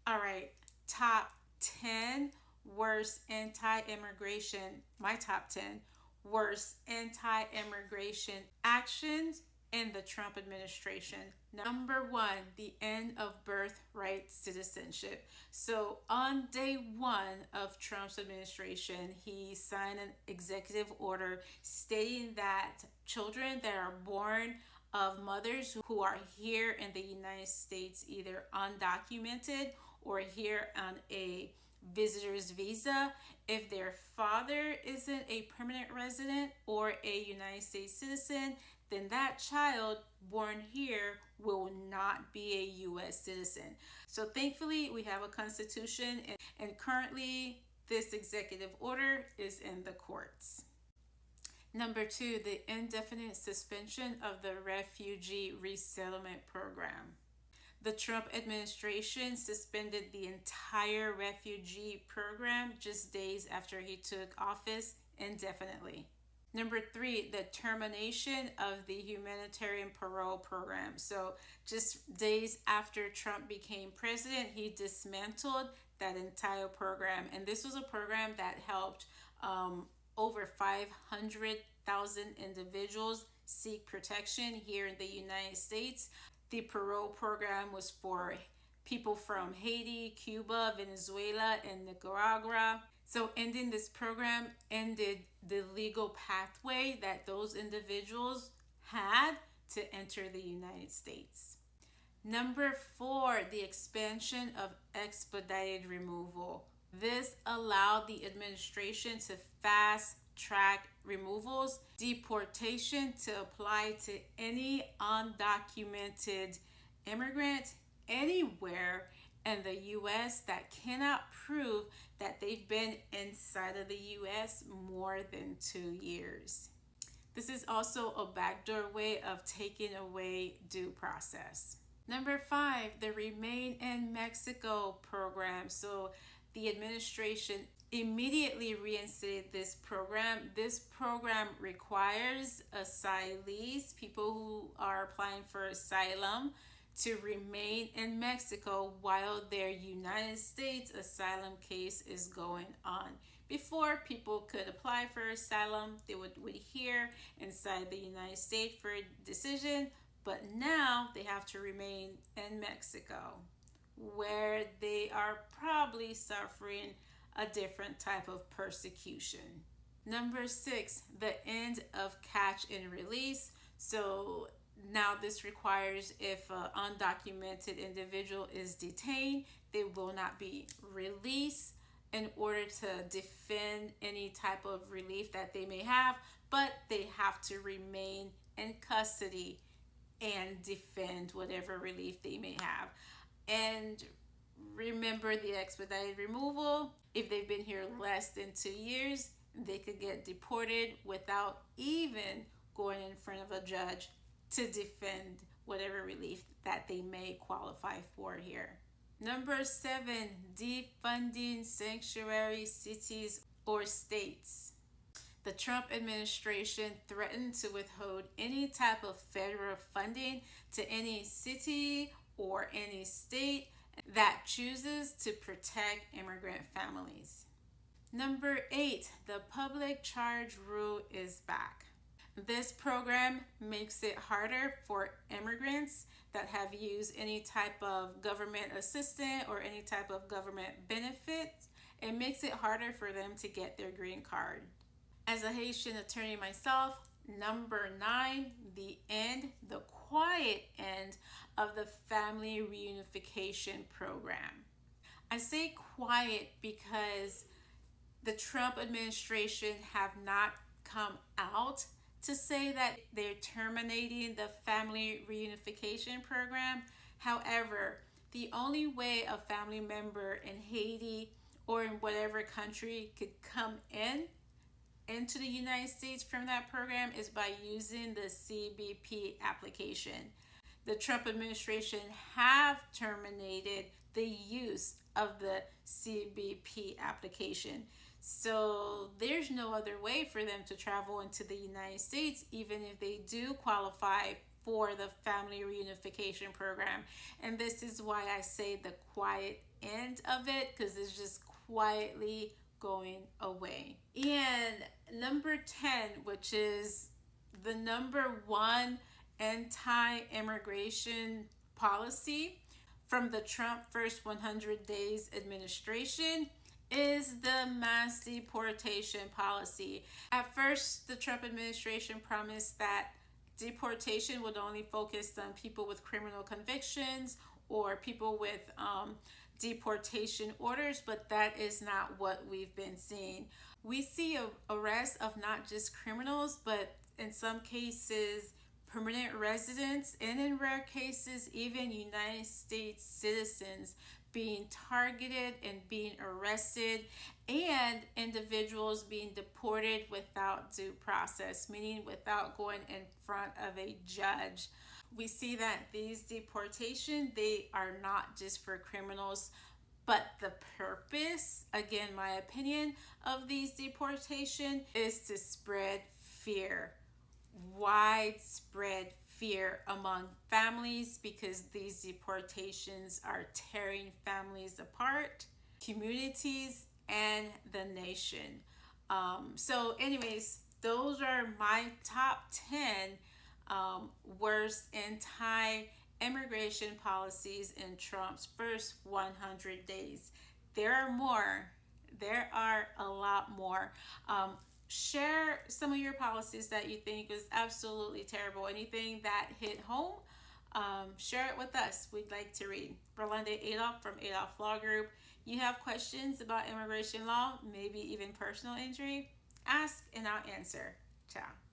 All right, top 10 worst anti-immigration, my top 10 worst anti-immigration actions in the Trump administration. Number one, the end of birthright citizenship. So, on day one of Trump's administration, he signed an executive order stating that children that are born of mothers who are here in the United States, either undocumented or here on a visitor's visa, if their father isn't a permanent resident or a United States citizen, then that child born here will not be a U.S. citizen. So thankfully, we have a constitution, and currently, this executive order is in the courts. Number two, the indefinite suspension of the refugee resettlement program. The Trump administration suspended the entire refugee program just days after he took office indefinitely. Number three, the termination of the Humanitarian Parole program. So, just days after Trump became president, he dismantled that entire program. And this was a program that helped over 500,000 individuals seek protection here in the United States. The parole program was for people from Haiti, Cuba, Venezuela, and Nicaragua. So, ending this program ended the legal pathway that those individuals had to enter the United States. Number four, the expansion of expedited removal. This allowed the administration to fast track removals, deportation to apply to any undocumented immigrant anywhere in the U.S. that cannot prove that they've been inside of the U.S. more than 2 years. This is also a backdoor way of taking away due process. Number five, the Remain in Mexico program. So the administration immediately reinstated this program. This program requires asylees, people who are applying for asylum, to remain in Mexico while their United States asylum case is going on. Before, people could apply for asylum, they would hear inside the United States for a decision, but now they have to remain in Mexico, where they are probably suffering a different type of persecution. Number six, the end of catch and release. So now this requires if an undocumented individual is detained, they will not be released in order to defend any type of relief that they may have, but they have to remain in custody and defend whatever relief they may have. And remember the expedited removal. If they've been here less than 2 years, they could get deported without even going in front of a judge to defend whatever relief that they may qualify for here. Number seven, defunding sanctuary cities or states. The Trump administration threatened to withhold any type of federal funding to any city or any state that chooses to protect immigrant families. Number eight, the public charge rule is back. This program makes it harder for immigrants that have used any type of government assistance or any type of government benefit. It makes it harder for them to get their green card. As a Haitian attorney myself, number nine, the quiet end of the family reunification program. I say quiet because the Trump administration have not come out to say that they're terminating the family reunification program. However, the only way a family member in Haiti or in whatever country could come into the United States from that program is by using the CBP application. The Trump administration have terminated the use of the CBP application. So there's no other way for them to travel into the United States, even if they do qualify for the family reunification program. And this is why I say the quiet end of it, because it's just quietly going away. And number 10, which is the number one anti immigration policy from the Trump first 100 days administration, is the mass deportation policy. At first, the Trump administration promised that deportation would only focus on people with criminal convictions or people with deportation orders, but that is not what we've been seeing. We see arrests of not just criminals, but in some cases, permanent residents, and in rare cases, even United States citizens being targeted and being arrested, and individuals being deported without due process, meaning without going in front of a judge. We see that these deportations, they are not just for criminals, but the purpose, again, my opinion, of these deportation is to spread fear, widespread fear among families, because these deportations are tearing families apart, communities, and the nation. Anyways, those are my top 10 worst anti immigration policies in Trump's first 100 days. There are more. There are a lot more. Share some of your policies that you think is absolutely terrible. Anything that hit home, share it with us. We'd like to read. Berlinde Adolphe from Adolphe Law Group. You have questions about immigration law, maybe even personal injury? Ask and I'll answer. Ciao.